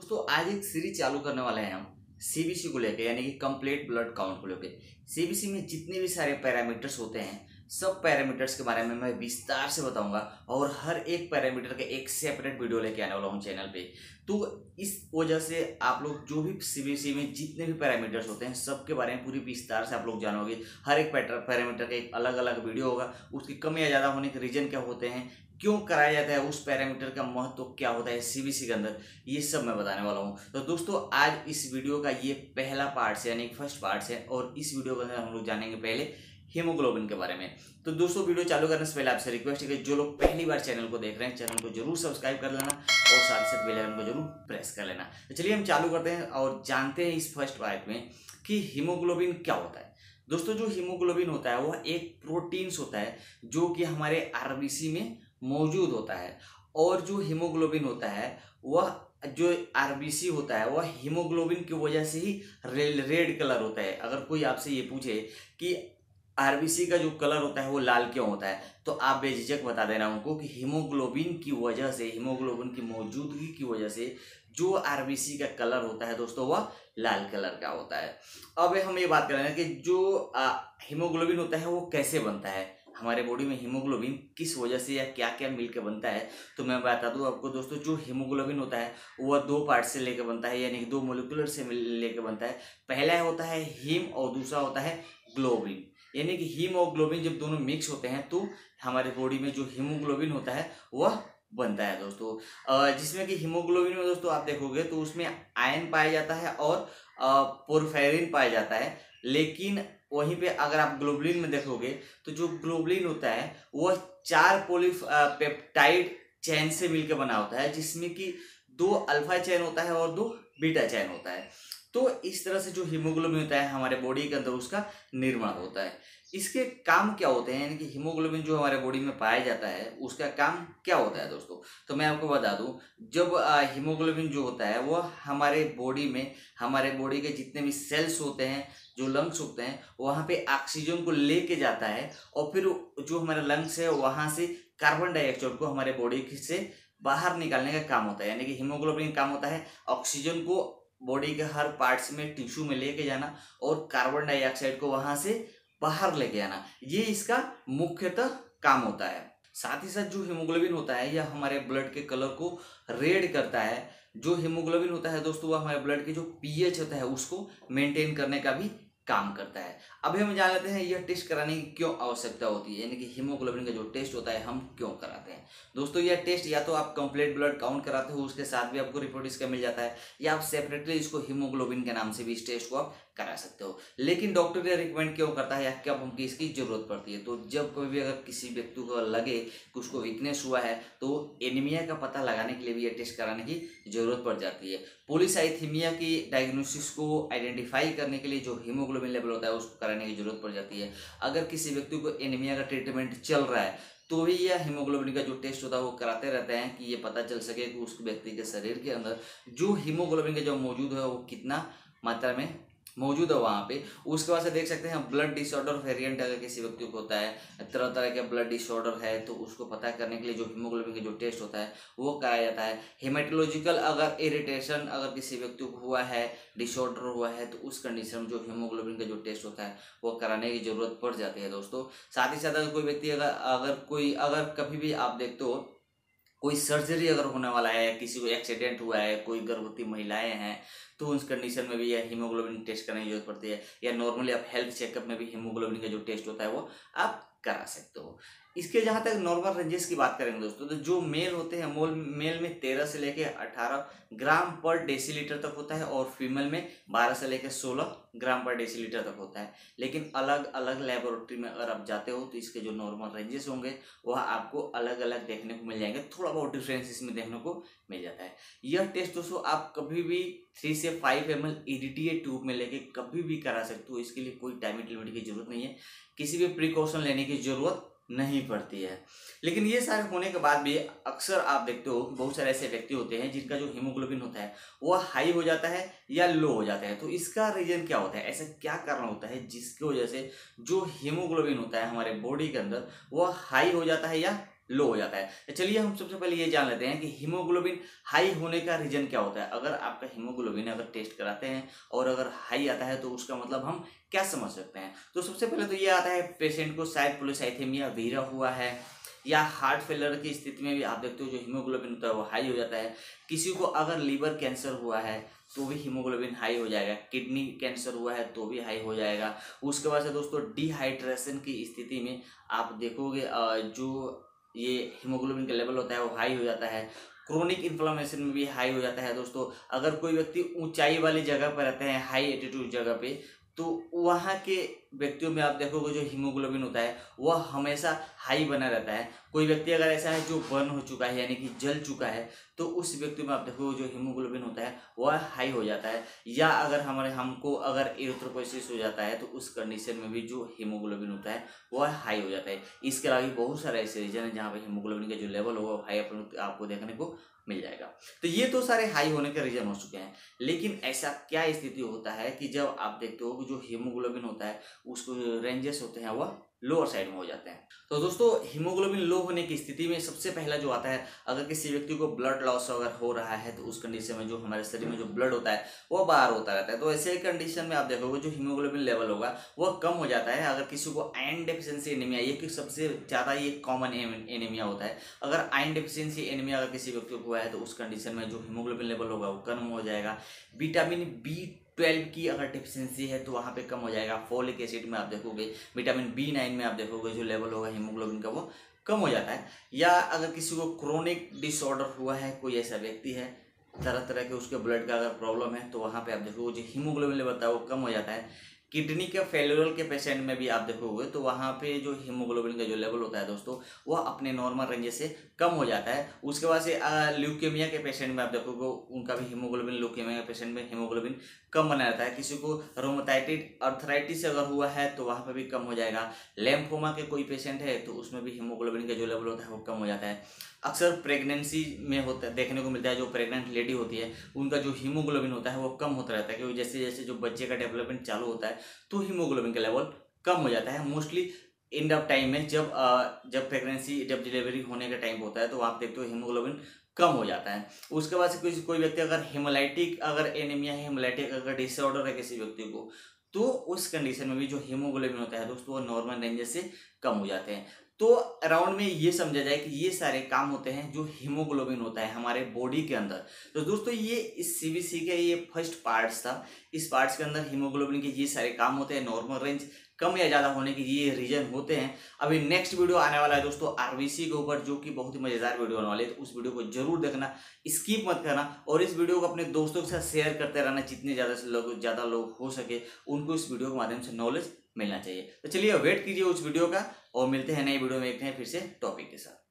दोस्तों आज एक सीरीज चालू करने वाले हैं हम सीबीसी को लेकर, यानी कि कंप्लीट ब्लड काउंट को लेकर। सीबीसी में जितने भी सारे पैरामीटर्स होते हैं सब पैरामीटर्स के बारे में मैं विस्तार से बताऊंगा और हर एक पैरामीटर के एक सेपरेट वीडियो लेके आने वाला हूं चैनल पे। तो इस वजह से आप लोग जो भी सीबीसी में जितने भी पैरामीटर्स होते हैं सबके बारे में पूरी विस्तार से आप लोग जानोगे। हर एक पैरामीटर का एक अलग अलग वीडियो होगा, उसकी कम या ज़्यादा होने के रीजन क्या होते हैं, क्यों कराया जाता है, उस पैरामीटर का महत्व क्या होता है सीबीसी के अंदर, ये सब मैं बताने वाला हूँ। तो दोस्तों आज इस वीडियो का ये पहला पार्ट है, यानी फर्स्ट पार्ट है, और इस वीडियो के अंदर हम लोग जानेंगे पहले हीमोग्लोबिन के बारे में। तो दोस्तों वीडियो चालू करने से पहले आपसे रिक्वेस्ट है कि जो लोग पहली बार चैनल को देख रहे हैं चैनल को जरूर सब्सक्राइब कर लेना और साथ ही साथ बेल आइकन को जरूर प्रेस कर लेना। तो चलिए हम चालू करते हैं और जानते हैं इस फर्स्ट पार्ट में कि हीमोग्लोबिन क्या होता है। दोस्तों जो हीमोग्लोबिन होता है वह एक प्रोटीन्स होता है जो कि हमारे आरबीसी में मौजूद होता है, और जो हीमोग्लोबिन होता है वह जो आरबीसी होता है वह हीमोग्लोबिन की वजह से ही रेड कलर होता है। अगर कोई आपसे ये पूछे कि आरबीसी का जो कलर होता है वो लाल क्यों होता है, तो आप बेझिझक बता देना उनको कि हीमोग्लोबिन की वजह से, हीमोग्लोबिन की मौजूदगी की वजह से जो आरबीसी का कलर होता है दोस्तों वह लाल कलर का होता है। अब हम ये बात कर रहे हैं कि जो हीमोग्लोबिन होता है वो कैसे बनता है, हमारे बॉडी में हीमोग्लोबिन किस वजह से या क्या क्या मिलकर बनता है। तो मैं बता दूं आपको दोस्तों, जो हीमोग्लोबिन होता है वह दो पार्ट से लेकर बनता है, यानी कि दो मोलिकुलर से लेकर बनता है। पहला होता है हीम और दूसरा होता है ग्लोबिन। यानी कि हीम और ग्लोबिन जब दोनों मिक्स होते हैं तो हमारे बॉडी में जो हीमोग्लोबिन होता है वह बनता है दोस्तों। जिसमें कि हीमोग्लोबिन में दोस्तों आप देखोगे तो उसमें आयरन पाया जाता है और पोरफेरिन पाया जाता है। लेकिन वहीं पे अगर आप ग्लोबुलिन में देखोगे तो जो ग्लोबुलिन होता है वह 4 पॉलीपेप्टाइड चेन से मिलकर बना होता है, जिसमें कि 2 अल्फा चेन होता है और 2 बीटा चेन होता है। तो इस तरह से जो हीमोग्लोबिन होता है हमारे बॉडी के अंदर उसका निर्माण होता है। इसके काम क्या होते हैं, यानी कि हीमोग्लोबिन जो हमारे बॉडी में पाया जाता है उसका काम क्या होता है दोस्तों। तो मैं आपको बता दूं, जब हीमोग्लोबिन जो होता है वह हमारे बॉडी में, हमारे बॉडी के जितने भी सेल्स होते हैं, जो लंग्स होते हैं, वहाँ पे ऑक्सीजन को लेके जाता है और फिर जो हमारे लंग्स है वहाँ से कार्बन डाइऑक्साइड को हमारे बॉडी से बाहर निकालने का काम होता है। यानी कि हीमोग्लोबिन का काम होता है ऑक्सीजन को बॉडी के हर पार्ट्स में, टिश्यू में लेके जाना और कार्बन डाइऑक्साइड को वहां से बाहर लेके आना, ये इसका मुख्यतः काम होता है। साथ ही साथ जो हीमोग्लोबिन होता है यह हमारे ब्लड के कलर को रेड करता है। जो हीमोग्लोबिन होता है दोस्तों वह हमारे ब्लड के जो पीएच होता है उसको मेंटेन करने का भी काम करता है। अभी हम जान लेते हैं यह टेस्ट कराने की क्यों आवश्यकता होती है, यानी कि हीमोग्लोबिन का जो टेस्ट होता है हम क्यों कराते हैं। दोस्तों यह टेस्ट या तो आप कंप्लीट ब्लड काउंट कराते हो उसके साथ भी आपको रिपोर्ट इसका मिल जाता है, या आप सेपरेटली इसको हीमोग्लोबिन के नाम से भी इस टेस्ट को आप करा सकते हो। लेकिन डॉक्टर ये रिकमेंड क्यों करता है या कब हमको इसकी जरूरत पड़ती है, तो जब कभी भी अगर किसी व्यक्ति को लगे कि उसको वीकनेस हुआ है तो एनीमिया का पता लगाने के लिए भी यह टेस्ट कराने की जरूरत पड़ जाती है। पॉलीसाइथेमिया की डायग्नोसिस को आइडेंटिफाई करने के लिए जो हीमोग्लोबिन लेवल होता है उसको कराने की जरूरत पड़ जाती है। अगर किसी व्यक्ति को एनीमिया का ट्रीटमेंट चल रहा है तो भी यह हीमोग्लोबिन का जो टेस्ट होता है वो कराते रहते हैं कि ये पता चल सके कि उस व्यक्ति के शरीर के अंदर जो हीमोग्लोबिन का जो मौजूद है वो कितना मात्रा में मौजूद है वहाँ पे। उसके बाद से देख सकते हैं ब्लड डिसऑर्डर वेरिएंट अगर किसी व्यक्ति को होता है, तरह तरह के ब्लड डिसऑर्डर है, तो उसको पता करने के लिए जो हीमोग्लोबिन का जो टेस्ट होता है वो कराया जाता है। हेमेटोलॉजिकल अगर इरिटेशन अगर किसी व्यक्ति को हुआ है, डिसऑर्डर हुआ है, तो उस कंडीशन में जो हीमोग्लोबिन का जो टेस्ट होता है वो कराने की जरूरत पड़ जाती है दोस्तों। साथ ही साथ अगर कोई व्यक्ति अगर कभी भी आप देखते हो कोई सर्जरी अगर होने वाला है, किसी को एक्सीडेंट हुआ है, कोई गर्भवती महिलाएं हैं, तो उस कंडीशन में भी यह हीमोग्लोबिन टेस्ट करने की जरूरत पड़ती है। या नॉर्मली आप हेल्थ चेकअप में भी हीमोग्लोबिन का जो टेस्ट होता है वो आप करा सकते हो। इसके जहाँ तक नॉर्मल रेंजेस की बात करेंगे दोस्तों, तो जो मेल होते हैं मेल में 13 से लेके 18 ग्राम पर डेसीलीटर तक होता है, और फीमेल में 12 से लेकर 16 ग्राम पर डेसीलीटर तक होता है। लेकिन अलग अलग लेबोरेटरी में अगर आप जाते हो तो इसके जो नॉर्मल रेंजेस होंगे वह आपको अलग अलग देखने को मिल जाएंगे, थोड़ा बहुत डिफरेंस इसमें देखने को मिल जाता है। यह टेस्ट दोस्तों आप कभी भी 3 से 5 ml EDTA ट्यूब में लेके कभी भी करा सकते हो। इसके लिए कोई टाइम लिमिट की जरूरत नहीं है, किसी भी प्रिकॉशन लेने की जरूरत नहीं पड़ती है। लेकिन ये सारे होने के बाद भी अक्सर आप देखते हो बहुत सारे ऐसे व्यक्ति होते हैं जिनका जो हीमोग्लोबिन होता है वह हाई हो जाता है या लो हो जाता है। तो इसका रीजन क्या होता है, ऐसा क्या कारण होता है जिसकी वजह से जो हीमोग्लोबिन होता है हमारे बॉडी के अंदर वह हाई हो जाता है या लो हो जाता है। तो चलिए हम सबसे पहले ये जान लेते हैं कि हीमोग्लोबिन हाई होने का रीजन क्या होता है। अगर आपका हीमोग्लोबिन अगर टेस्ट कराते हैं और अगर हाई आता है तो उसका मतलब हम क्या समझ सकते हैं। तो सबसे पहले तो ये आता है पेशेंट को शायद पॉलीसाइथेमिया वीरा हुआ है, या हार्ट फेलर की स्थिति में भी आप देखते हो जो हीमोग्लोबिन होता है वो हाई हो जाता है। किसी को अगर लीवर कैंसर हुआ है तो भी हीमोग्लोबिन हाई हो जाएगा, किडनी कैंसर हुआ है तो भी हाई हो जाएगा। उसके बाद से दोस्तों डिहाइड्रेशन की स्थिति में आप देखोगे जो ये हीमोग्लोबिन का लेवल होता है वो हाई हो जाता है। क्रोनिक इन्फ्लेमेशन में भी हाई हो जाता है दोस्तों। अगर कोई व्यक्ति ऊंचाई वाली जगह पर रहते हैं, हाई एल्टीट्यूड जगह पे, तो वहाँ के व्यक्तियों में आप देखोगे जो हीमोग्लोबिन होता है वह हमेशा हाई बना रहता है। कोई व्यक्ति अगर ऐसा है जो बर्न हो चुका है यानी कि जल चुका है तो उस व्यक्ति में आप देखोगे जो हीमोग्लोबिन होता है वह हाई हो जाता है। या अगर हमको अगर एरिथ्रोपोइसिस हो जाता है तो उस कंडीशन में भी जो हीमोग्लोबिन होता है वह हाई हो जाता है। इसके अलावा भी बहुत सारे ऐसे रीजन है जहाँ पे हीमोग्लोबिन का जो लेवल होगा वो हाई आपको देखने को मिल जाएगा। तो ये तो सारे हाई होने के रीजन हो चुके हैं, लेकिन ऐसा क्या स्थिति होता है कि जब आप देखते हो जो हीमोग्लोबिन होता है उसको रेंजेस होते हैं वह लोअर साइड में हो जाते हैं। तो दोस्तों हीमोग्लोबिन लो होने की स्थिति में सबसे पहला जो आता है, अगर किसी व्यक्ति को ब्लड लॉस अगर हो रहा है तो उस कंडीशन में जो हमारे शरीर में जो ब्लड होता है वो बाहर होता रहता है। तो ऐसे कंडीशन में आप देखोगे जो हीमोग्लोबिन लेवल होगा वह कम हो जाता है। अगर किसी को आयरन डेफिशिएंसी एनीमिया, ये सबसे ज़्यादा ये कॉमन एनीमिया होता है, अगर आयरन डेफिशिएंसी एनीमिया अगर किसी व्यक्ति को हुआ है तो उस कंडीशन में जो हीमोग्लोबिन लेवल होगा वो कम हो जाएगा। विटामिन B12 की अगर डेफिशिएंसी है तो वहाँ पे कम हो जाएगा। फोलिक एसिड में आप देखोगे, विटामिन B9 में आप देखोगे जो लेवल होगा हीमोग्लोबिन का वो कम हो जाता है। या अगर किसी को क्रोनिक डिसऑर्डर हुआ है, कोई ऐसा व्यक्ति है तरह तरह के उसके ब्लड का अगर प्रॉब्लम है तो वहाँ पे आप देखोगे जो हीमोग्लोबिन लेवल है वो कम हो जाता है। किडनी के फेल्यूरल के पेशेंट में भी आप देखोगे तो वहाँ पे जो हीमोग्लोबिन का जो लेवल होता है दोस्तों वह अपने नॉर्मल रेंज से कम हो जाता है। उसके बाद से ल्यूकेमिया के पेशेंट में आप देखोगे उनका भी हीमोग्लोबिन, ल्यूकेमिया के पेशेंट में हीमोग्लोबिन कम बना रहता है। किसी को रोमेटाइटिस अर्थराइटिस अगर हुआ है तो वहाँ पर भी कम हो जाएगा। लैम्फोमा के कोई पेशेंट है तो उसमें भी हीमोग्लोबिन का जो लेवल होता है वो कम हो जाता है। अक्सर प्रेगनेंसी में होता है, देखने को मिलता है, जो प्रेग्नेंट लेडी होती है उनका जो हीमोग्लोबिन होता है वो कम होता रहता है, क्योंकि जैसे जैसे जो बच्चे का डेवलपमेंट चालू होता है तो हीमोग्लोबिन का लेवल कम हो जाता है। मोस्टली एंड ऑफ टाइम में जब प्रेगनेंसी, जब डिलीवरी होने का टाइम होता है तो आप देखते हो हीमोग्लोबिन कम हो जाता है। उसके बाद से कोई व्यक्ति अगर हेमोलाइटिक अगर एनीमिया है, हेमोलाइटिक अगर डिसऑर्डर है किसी व्यक्ति को, तो उस कंडीशन में भी जो हीमोग्लोबिन होता है दोस्तों वो नॉर्मल रेंज से कम हो जाते हैं। तो अराउंड में ये समझा जाए कि ये सारे काम होते हैं जो हीमोग्लोबिन होता है हमारे बॉडी के अंदर। तो दोस्तों ये इस सीबीसी के ये फर्स्ट पार्ट्स था। इस पार्ट्स के अंदर हीमोग्लोबिन के ये सारे काम होते हैं, नॉर्मल रेंज कम या ज़्यादा होने के ये रीजन होते हैं। अभी नेक्स्ट वीडियो आने वाला है दोस्तों आरबीसी के ऊपर, जो कि बहुत ही मजेदार वीडियो होने वाली है। तो उस वीडियो को जरूर देखना, स्किप मत करना, और इस वीडियो को अपने दोस्तों के साथ शेयर करते रहना। जितने ज़्यादा लोग हो सके उनको इस वीडियो के माध्यम से नॉलेज मिलना चाहिए। तो चलिए वेट कीजिए उस वीडियो का, और मिलते हैं नई वीडियो में एक नए फिर से टॉपिक के साथ।